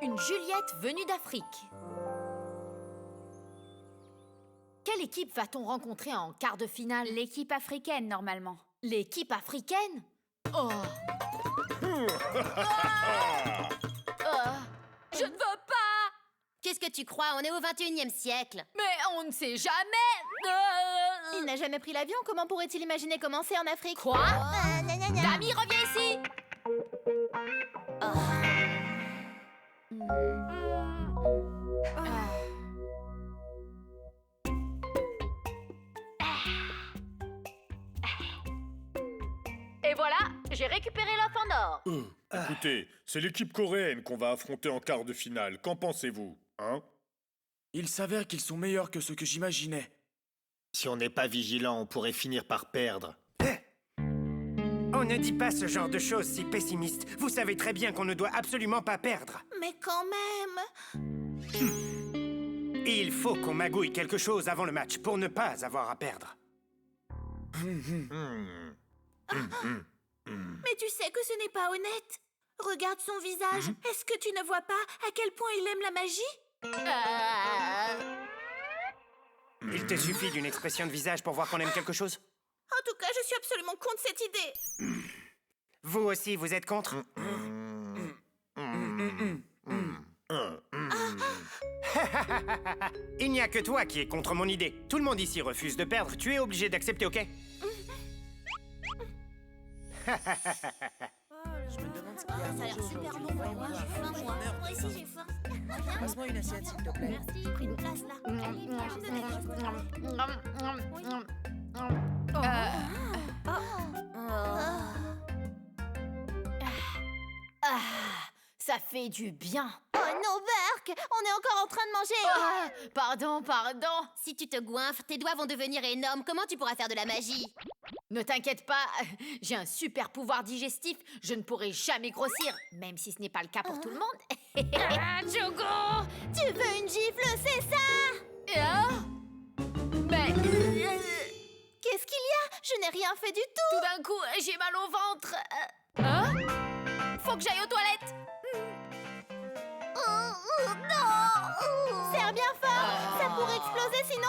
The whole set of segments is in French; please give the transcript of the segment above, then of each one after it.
Une Juliette venue d'Afrique. Quelle équipe va-t-on rencontrer en quart de finale? L'équipe africaine, normalement. L'équipe africaine? Oh! Je ne veux pas! Qu'est-ce que tu crois? On est au 21e siècle. Mais on ne sait jamais! Il n'a jamais pris l'avion, comment pourrait-il imaginer commencer en Afrique? Quoi? Dami, reviens ici! Et voilà, j'ai récupéré l'enfant d'or. Écoutez, c'est l'équipe coréenne qu'on va affronter en quart de finale. Qu'en pensez-vous, hein? Il s'avère qu'ils sont meilleurs que ce que j'imaginais. Si on n'est pas vigilant, on pourrait finir par perdre. On ne dit pas ce genre de choses si pessimiste. Vous savez très bien qu'on ne doit absolument pas perdre. Mais quand même... Il faut qu'on magouille quelque chose avant le match pour ne pas avoir à perdre. Mais tu sais que ce n'est pas honnête. Regarde son visage. Est-ce que tu ne vois pas à quel point il aime la magie? Il te suffit d'une expression de visage pour voir qu'on aime quelque chose? En tout cas, je suis absolument contre cette idée. Vous aussi, vous êtes contre? Il n'y a que toi qui es contre mon idée. Tout le monde ici refuse de perdre. Tu es obligé d'accepter, ok? Je me demande ce qu'il y a à Ça a l'air manger super aujourd'hui. bon. Voyons Moi, voir. j'ai faim, moi. Moi aussi, j'ai faim. Passe-moi une assiette, s'il te plaît. Merci, j'ai pris une place là. Allez, viens, je te donne du chocolat. Ça fait du bien. Oh non, Burk! On est encore en train de manger. Pardon. Si tu te goinfres, tes doigts vont devenir énormes. Comment tu pourras faire de la magie? Ne t'inquiète pas, j'ai un super pouvoir digestif. Je ne pourrai jamais grossir, même si ce n'est pas le cas pour tout le monde. Choco! Tu veux une gifle, c'est ça? Mais Qu'est-ce qu'il y a? Je n'ai rien fait du tout. tout d'un coup, j'ai mal au ventre. Hein? Faut que j'aille aux toilettes. Non! Serre bien fort. Ça pourrait exploser sinon.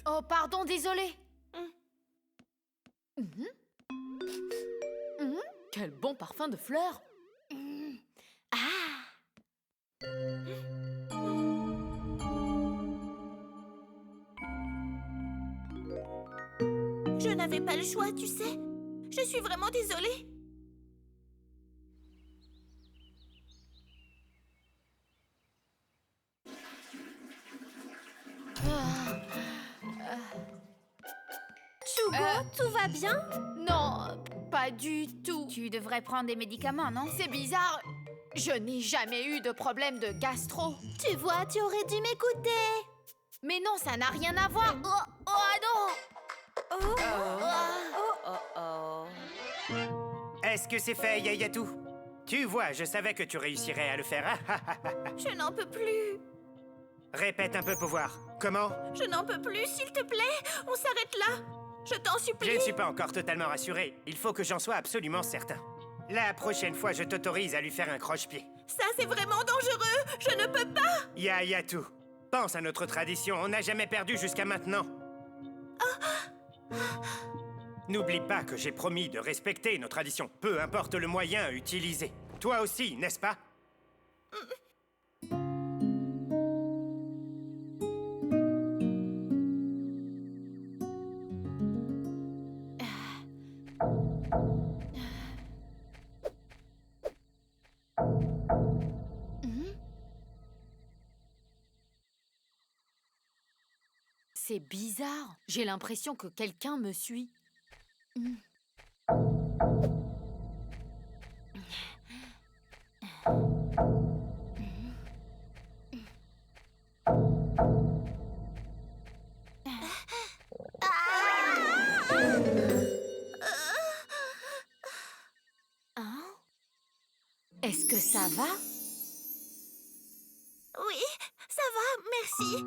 Oh, pardon, désolé. Quel bon parfum de fleurs. Je n'avais pas le choix, tu sais. Je suis vraiment désolée. Tsugo, tout va bien? Non, pas du tout. Tu devrais prendre des médicaments, non? C'est bizarre. Je n'ai jamais eu de problème de gastro. Tu vois, tu aurais dû m'écouter. Mais non, ça n'a rien à voir. Est-ce que c'est fait, Yayatou? Tu vois, je savais que tu réussirais à le faire. Je n'en peux plus. Répète un peu pour voir. Comment? Je n'en peux plus, s'il te plaît. On s'arrête là. Je t'en supplie. Je ne suis pas encore totalement rassuré. Il faut que j'en sois absolument certain. La prochaine fois, je t'autorise à lui faire un croche-pied. Ça, c'est vraiment dangereux. Je ne peux pas. Yayatou, pense à notre tradition. On n'a jamais perdu jusqu'à maintenant. N'oublie pas que j'ai promis de respecter nos traditions, peu importe le moyen utilisé. Toi aussi, n'est-ce pas? C'est bizarre. J'ai l'impression que quelqu'un me suit. Est-ce que ça va? Oui, Merci.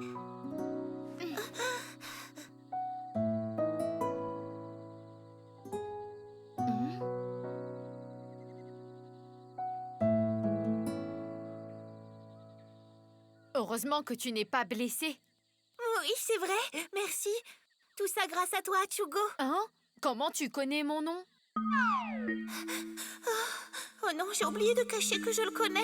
Heureusement que tu n'es pas blessé. Oui, c'est vrai. Merci. Tout ça grâce à toi, Chugo. Hein? Comment tu connais mon nom? Oh non, j'ai oublié de cacher que je le connais.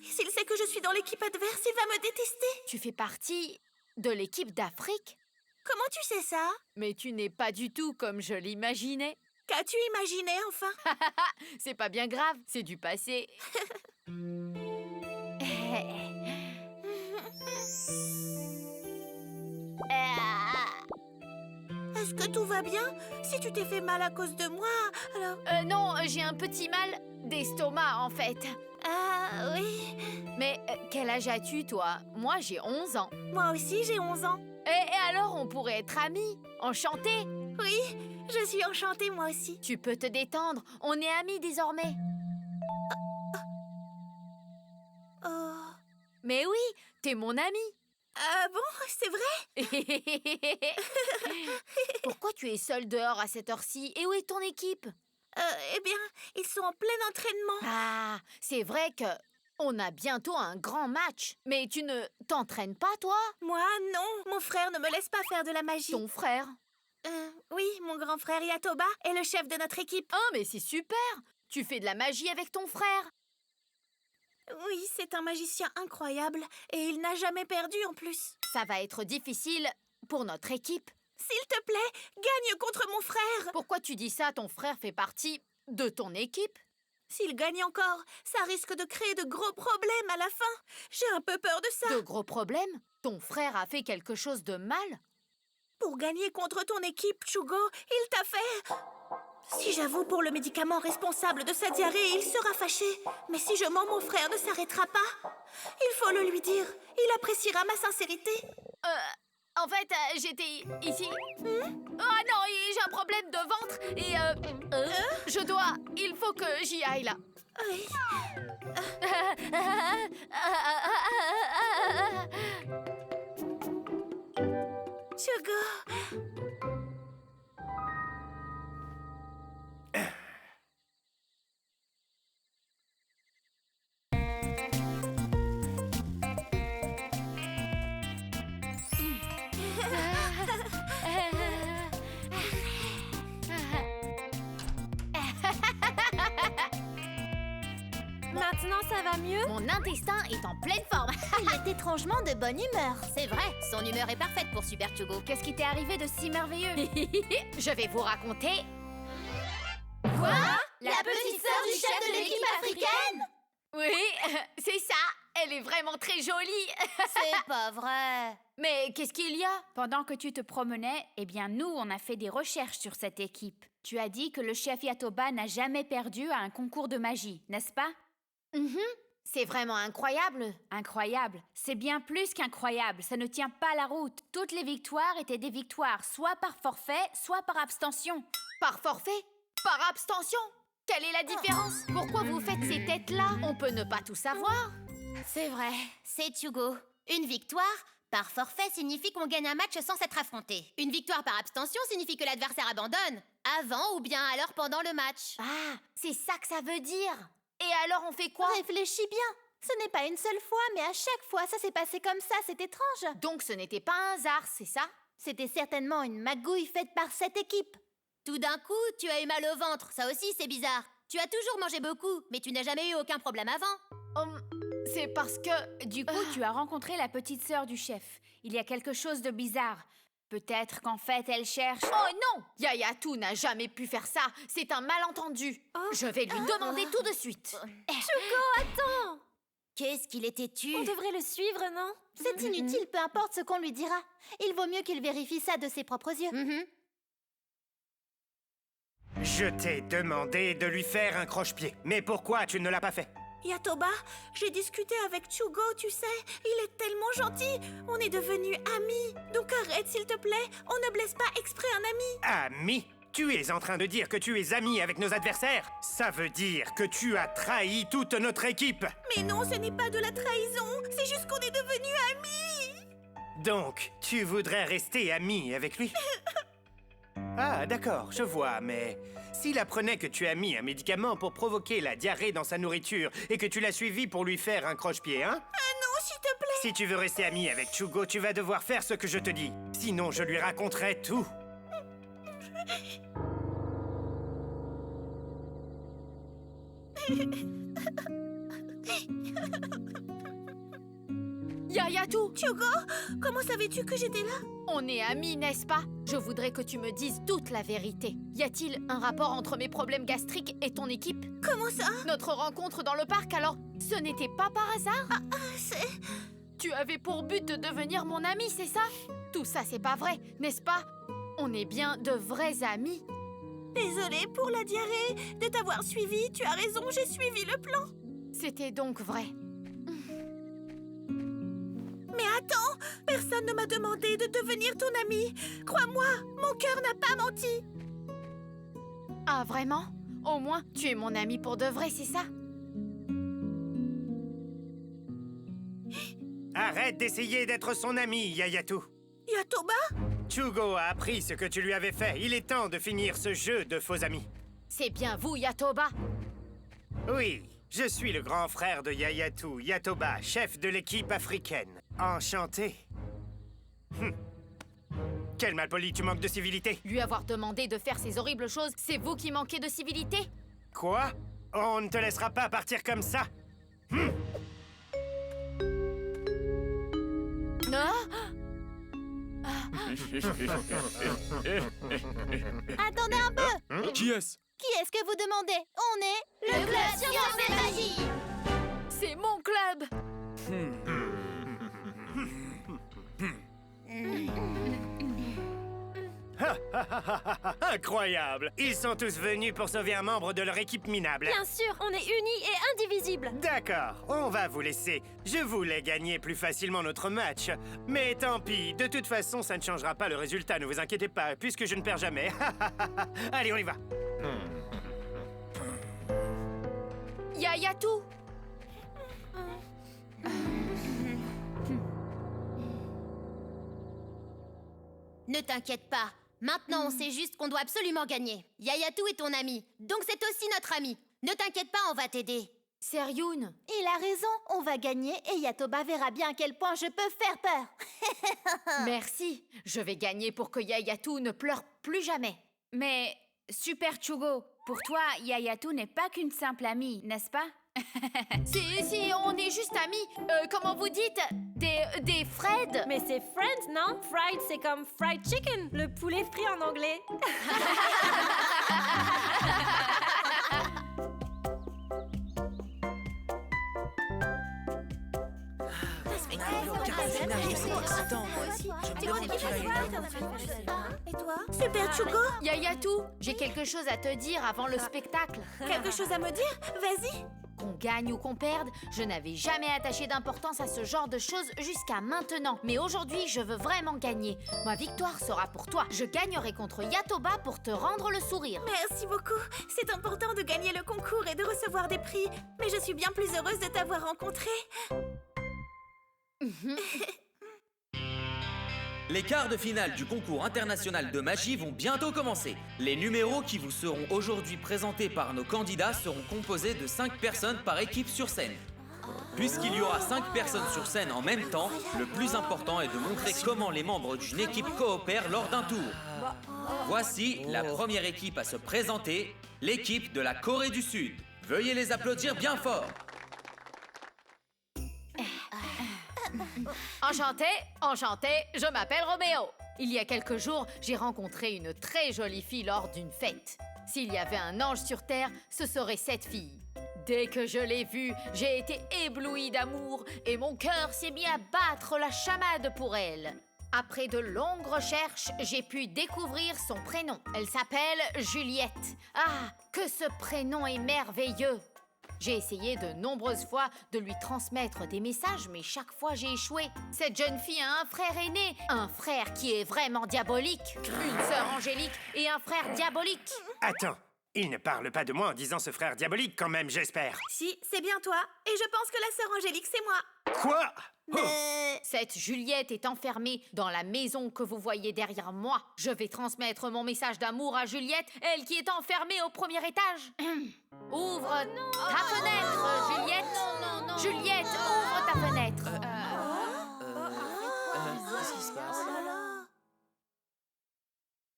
S'il sait que je suis dans l'équipe adverse, il va me détester. Tu fais partie de l'équipe d'Afrique? Comment tu sais ça? Mais tu n'es pas du tout comme je l'imaginais. Qu'as-tu imaginé, enfin? C'est pas bien grave, c'est du passé. Est-ce que tout va bien? Si tu t'es fait mal à cause de moi, alors... Non, j'ai un petit mal d'estomac en fait. Ah, oui. Mais quel âge as-tu toi? Moi j'ai 11 ans. Moi aussi, j'ai 11 ans. Et alors on pourrait être amis, enchantés. Oui, je suis enchantée, moi aussi. Tu peux te détendre, on est amis désormais. Oh... Mais oui, t'es mon ami. Ah bon, c'est vrai? Pourquoi tu es seule dehors à cette heure-ci? Et où est ton équipe? Eh bien, ils sont en plein entraînement. Ah, c'est vrai que on a bientôt un grand match. Mais tu ne t'entraînes pas, toi? Moi, non. Mon frère ne me laisse pas faire de la magie. Ton frère? Oui, mon grand frère Yatoba est le chef de notre équipe. Ah, mais c'est super! Tu fais de la magie avec ton frère. Oui, c'est un magicien incroyable et il n'a jamais perdu en plus. Ça va être difficile pour notre équipe. S'il te plaît, gagne contre mon frère. Pourquoi tu dis ça? Ton frère fait partie de ton équipe. S'il gagne encore, ça risque de créer de gros problèmes à la fin. J'ai un peu peur de ça. De gros problèmes? Ton frère a fait quelque chose de mal? Pour gagner contre ton équipe, Chugo, il t'a fait... Si j'avoue pour le médicament responsable de sa diarrhée, il sera fâché. Mais si je mens, mon frère ne s'arrêtera pas. Il faut le lui dire. Il appréciera ma sincérité. En fait, j'étais ici. Oh non, j'ai un problème de ventre et je dois... Il faut que j'y aille là. Oui. Chugo. Maintenant, ça va mieux? Mon intestin est en pleine forme. Il est étrangement de bonne humeur. C'est vrai, son humeur est parfaite pour Super Chugo. Qu'est-ce qui t'est arrivé de si merveilleux? Je vais vous raconter... Quoi? La petite sœur du chef de l'équipe africaine? Oui, c'est ça. Elle est vraiment très jolie. C'est pas vrai. Mais qu'est-ce qu'il y a? Pendant que tu te promenais, eh bien nous, on a fait des recherches sur cette équipe. Tu as dit que le chef Yatoba n'a jamais perdu à un concours de magie, n'est-ce pas? C'est vraiment incroyable. Incroyable. C'est bien plus qu'incroyable. Ça ne tient pas la route. Toutes les victoires étaient des victoires, soit par forfait, soit par abstention. Par forfait? Par abstention? Quelle est la différence? Pourquoi vous faites ces têtes-là? On peut ne pas tout savoir. C'est vrai, c'est Chugo. Une victoire par forfait signifie qu'on gagne un match sans s'être affronté. Une victoire par abstention signifie que l'adversaire abandonne, avant ou bien alors pendant le match. Ah, c'est ça que ça veut dire. Et alors on fait quoi? Réfléchis bien. Ce n'est pas une seule fois, mais à chaque fois, ça s'est passé comme ça, c'est étrange. Donc ce n'était pas un hasard, c'est ça? C'était certainement une magouille faite par cette équipe. Tout d'un coup, tu as eu mal au ventre, ça aussi c'est bizarre. Tu as toujours mangé beaucoup, mais tu n'as jamais eu aucun problème avant. C'est parce que... Du coup, tu as rencontré la petite sœur du chef. Il y a quelque chose de bizarre. Peut-être qu'en fait, elle cherche... Oh non! Yayatou n'a jamais pu faire ça. C'est un malentendu. Je vais lui demander tout de suite. Qu'est-ce qu'il était têtu. On devrait le suivre, non? C'est inutile, peu importe ce qu'on lui dira. Il vaut mieux qu'il vérifie ça de ses propres yeux. Je t'ai demandé de lui faire un croche-pied. Mais pourquoi tu ne l'as pas fait? Yatoba, j'ai discuté avec Chugo, tu sais. Il est tellement gentil. On est devenus amis. Donc arrête, s'il te plaît. On ne blesse pas exprès un ami. Ami? Tu es en train de dire que tu es ami avec nos adversaires? Ça veut dire que tu as trahi toute notre équipe. Mais non, ce n'est pas de la trahison. C'est juste qu'on est devenus amis. Donc, tu voudrais rester ami avec lui? Ah, d'accord, je vois, mais s'il apprenait que tu as mis un médicament pour provoquer la diarrhée dans sa nourriture et que tu l'as suivi pour lui faire un croche-pied, hein? Non, s'il te plaît. Si tu veux rester ami avec Chugo, tu vas devoir faire ce que je te dis. Sinon, je lui raconterai tout. Yayatou, Chugo, comment savais-tu que j'étais là? on est amis, n'est-ce pas? Je voudrais que tu me dises toute la vérité. Y a-t-il un rapport entre mes problèmes gastriques et ton équipe? Comment ça? Notre rencontre dans le parc, alors, ce n'était pas par hasard? C'est... Tu avais pour but de devenir mon ami, c'est ça? Tout ça, c'est pas vrai, n'est-ce pas? On est bien de vrais amis. Désolée pour la diarrhée. De t'avoir suivi, tu as raison, j'ai suivi le plan. C'était donc vrai. Mais attends, personne ne m'a demandé de devenir ton ami. Crois-moi, mon cœur n'a pas menti. Ah, vraiment? Au moins, tu es mon ami pour de vrai, c'est ça? Arrête d'essayer d'être son ami, Yayatou. Yatoba? Chugo a appris ce que tu lui avais fait. Il est temps de finir ce jeu de faux amis. C'est bien vous, Yatoba. Oui, je suis le grand frère de Yayatou, Yatoba, chef de l'équipe africaine. Enchanté. Quel malpoli, tu manques de civilité. Lui avoir demandé de faire ces horribles choses, c'est vous qui manquez de civilité? Quoi? On ne te laissera pas partir comme ça. Attendez un peu. Qui est-ce? Qui est-ce que vous demandez? On est le Club Science et Magie. C'est mon club! Incroyable. Ils sont tous venus pour sauver un membre de leur équipe minable. Bien sûr, on est unis et indivisibles. D'accord, on va vous laisser. Je voulais gagner plus facilement notre match. Mais tant pis, de toute façon, ça ne changera pas le résultat, ne vous inquiétez pas, puisque je ne perds jamais. Allez, on y va. Yayatou! Ne t'inquiète pas. Maintenant, on sait juste qu'on doit absolument gagner. Yayatou est ton ami, donc c'est aussi notre ami. Ne t'inquiète pas, on va t'aider. Seryoun! Il a raison, on va gagner et Yatoba verra bien à quel point je peux faire peur. Merci. Je vais gagner pour que Yayatou ne pleure plus jamais. Mais, Super Chugo, pour toi, Yayatou n'est pas qu'une simple amie, n'est-ce pas? Si, on est juste amis. Comment vous dites? Des Fred? Mais c'est Friends, non? Fried, c'est comme fried chicken, le poulet frit en anglais. Et toi? Super Chugo? Yayatou, j'ai quelque chose à te dire avant le spectacle. Quelque chose à me dire? Vas-y. Qu'on gagne ou qu'on perde, je n'avais jamais attaché d'importance à ce genre de choses jusqu'à maintenant. Mais aujourd'hui, je veux vraiment gagner. Ma victoire sera pour toi. Je gagnerai contre Yatoba pour te rendre le sourire. Merci beaucoup. C'est important de gagner le concours et de recevoir des prix. Mais je suis bien plus heureuse de t'avoir rencontré. Les quarts de finale du concours international de magie vont bientôt commencer. Les numéros qui vous seront aujourd'hui présentés par nos candidats seront composés de 5 personnes par équipe sur scène. Puisqu'il y aura 5 personnes sur scène en même temps, le plus important est de montrer comment les membres d'une équipe coopèrent lors d'un tour. Voici la première équipe à se présenter, l'équipe de la Corée du Sud. Veuillez les applaudir bien fort. Enchanté, je m'appelle Roméo. Il y a quelques jours, j'ai rencontré une très jolie fille lors d'une fête. S'il y avait un ange sur Terre, ce serait cette fille. Dès que je l'ai vue, j'ai été éblouie d'amour et mon cœur s'est mis à battre la chamade pour elle. Après de longues recherches, j'ai pu découvrir son prénom. Elle s'appelle Juliette. Ah, que ce prénom est merveilleux! J'ai essayé de nombreuses fois de lui transmettre des messages, mais chaque fois j'ai échoué. Cette jeune fille a un frère aîné, un frère qui est vraiment diabolique, une sœur angélique et un frère diabolique. Attends, Il ne parle pas de moi en disant ce frère diabolique quand même, j'espère. Si, c'est bien toi. Et je pense que la sœur Angélique, c'est moi. Quoi? Cette Juliette est enfermée dans la maison que vous voyez derrière moi. Je vais transmettre mon message d'amour à Juliette, elle qui est enfermée au premier étage. Ouvre ta fenêtre, Juliette. Juliette, ouvre ta fenêtre. Qu'est-ce qui se passe?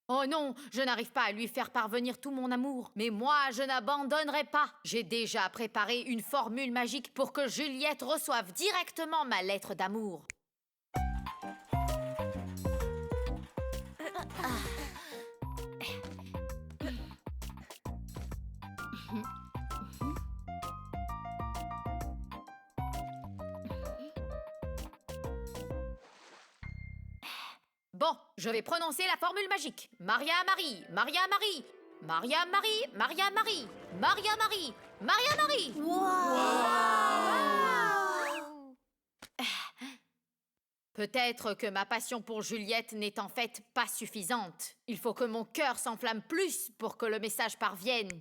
Oh non, je n'arrive pas à lui faire parvenir tout mon amour. Mais moi, je n'abandonnerai pas. J'ai déjà préparé une formule magique pour que Juliette reçoive directement ma lettre d'amour. Bon, je vais prononcer la formule magique. Maria Marie, Maria Marie, Maria Marie, Maria Marie, Maria Marie, Maria Marie. Peut-être que ma passion pour Juliette n'est en fait pas suffisante. Il faut que mon cœur s'enflamme plus pour que le message parvienne.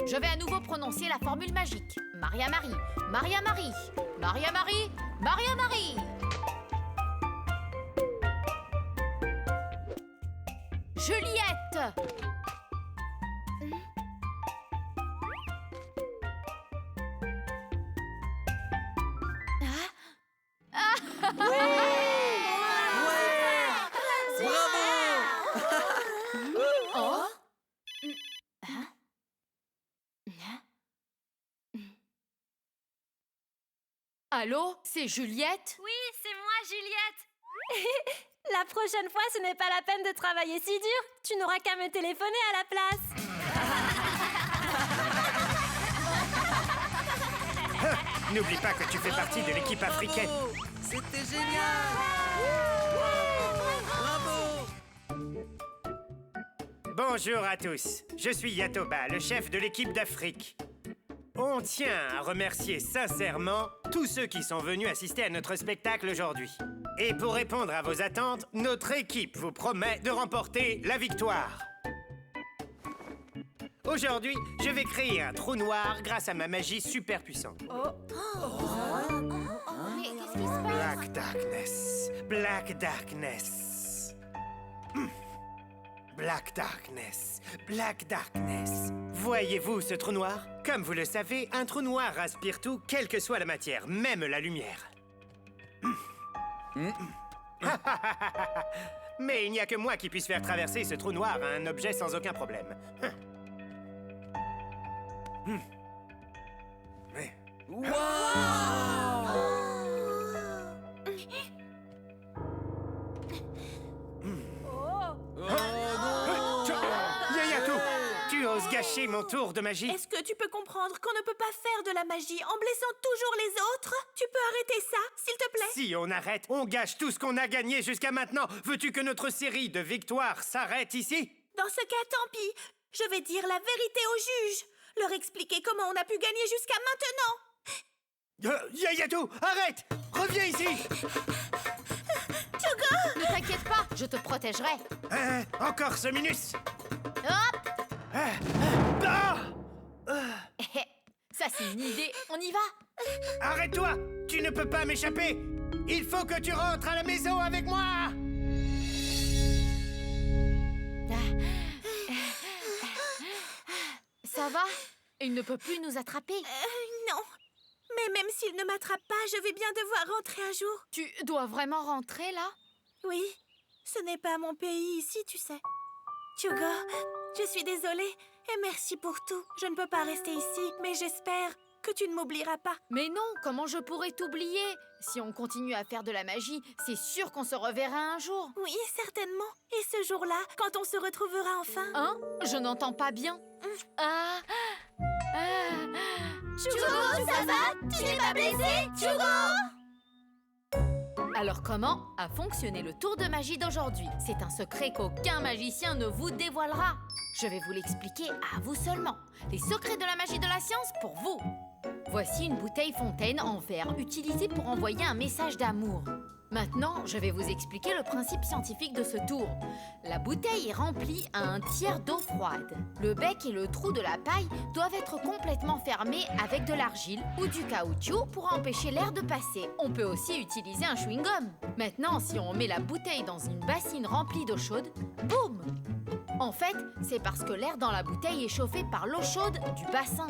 Je vais à nouveau prononcer la formule magique. Maria Marie, Maria Marie, Maria Marie, Maria Marie. Juliette. Allô, c'est Juliette? Oui, c'est moi, Juliette. La prochaine fois, ce n'est pas la peine de travailler si dur. Tu n'auras qu'à me téléphoner à la place. N'oublie pas que tu fais partie de l'équipe africaine. C'était génial! Bravo! Bonjour à tous. Je suis Yatoba, le chef de l'équipe d'Afrique. On tient à remercier sincèrement tous ceux qui sont venus assister à notre spectacle aujourd'hui. Et pour répondre à vos attentes, notre équipe vous promet de remporter la victoire. Aujourd'hui, je vais créer un trou noir grâce à ma magie super puissante. Mais qu'est-ce qui se passe? Black Darkness. Black Darkness. Black Darkness. Black Darkness. Voyez-vous ce trou noir? Comme vous le savez, un trou noir aspire tout, quelle que soit la matière, même la lumière. Mais il n'y a que moi qui puisse faire traverser ce trou noir à un objet sans aucun problème. Yayatou, tu oses gâcher mon tour de magie? Est-ce que tu peux comprendre qu'on ne peut pas faire de la magie en blessant toujours les autres? Tu peux arrêter ça, s'il te plaît? Si on arrête, on gâche tout ce qu'on a gagné jusqu'à maintenant. Veux-tu que notre série de victoires s'arrête ici? Dans ce cas, tant pis. Je vais dire la vérité aux juges. Leur expliquer comment on a pu gagner jusqu'à maintenant. Yayatou, arrête! Reviens ici! Ne t'inquiète pas, je te protégerai. Encore ce minus! Hop! Ah! Ça, c'est une idée. On y va? Arrête-toi! Tu ne peux pas m'échapper! Il faut que tu rentres à la maison avec moi! Ça va? Il ne peut plus nous attraper. Non. Mais même s'il ne m'attrape pas, je vais bien devoir rentrer un jour. Tu dois vraiment rentrer, là? Oui. Ce n'est pas mon pays ici, tu sais. Hugo, je suis désolée et merci pour tout. Je ne peux pas rester ici, mais j'espère que tu ne m'oublieras pas. Mais non, comment je pourrais t'oublier? Si on continue à faire de la magie, c'est sûr qu'on se reverra un jour. Oui, certainement. Et ce jour-là, quand on se retrouvera enfin... Hein? Je n'entends pas bien. Hugo, ça va? Tu n'es pas blessé, Hugo? Alors comment a fonctionné le tour de magie d'aujourd'hui? C'est un secret qu'aucun magicien ne vous dévoilera. Je vais vous l'expliquer à vous seulement. Les secrets de la magie de la science pour vous. Voici une bouteille fontaine en verre utilisée pour envoyer un message d'amour. Maintenant, je vais vous expliquer le principe scientifique de ce tour. La bouteille est remplie à un tiers d'eau froide. Le bec et le trou de la paille doivent être complètement fermés avec de l'argile ou du caoutchouc pour empêcher l'air de passer. On peut aussi utiliser un chewing-gum. Maintenant, si on met la bouteille dans une bassine remplie d'eau chaude, boum! En fait, c'est parce que l'air dans la bouteille est chauffé par l'eau chaude du bassin.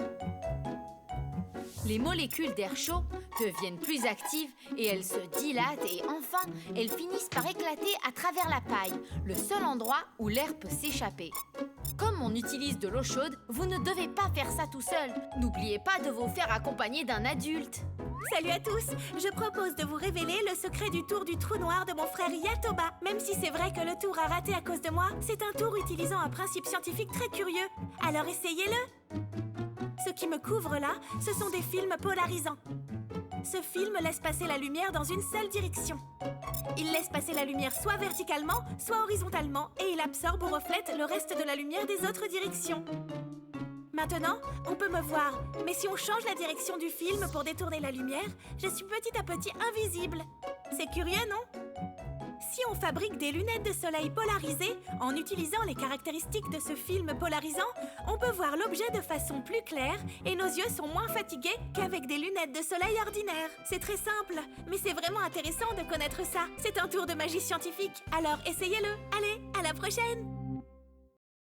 Les molécules d'air chaud deviennent plus actives et elles se dilatent et enfin, elles finissent par éclater à travers la paille, le seul endroit où l'air peut s'échapper. Comme on utilise de l'eau chaude, vous ne devez pas faire ça tout seul. N'oubliez pas de vous faire accompagner d'un adulte. Salut à tous! Je propose de vous révéler le secret du tour du trou noir de mon frère Yatoba. Même si c'est vrai que le tour a raté à cause de moi, c'est un tour utilisant un principe scientifique très curieux. Alors essayez-le! Ce qui me couvre là, ce sont des films polarisants. Ce film laisse passer la lumière dans une seule direction. Il laisse passer la lumière soit verticalement, soit horizontalement, et il absorbe ou reflète le reste de la lumière des autres directions. Maintenant, on peut me voir, mais si on change la direction du film pour détourner la lumière, je suis petit à petit invisible. C'est curieux, non? Si on fabrique des lunettes de soleil polarisées, en utilisant les caractéristiques de ce film polarisant, on peut voir l'objet de façon plus claire et nos yeux sont moins fatigués qu'avec des lunettes de soleil ordinaires. C'est très simple, mais c'est vraiment intéressant de connaître ça. C'est un tour de magie scientifique, alors essayez-le. Allez, à la prochaine!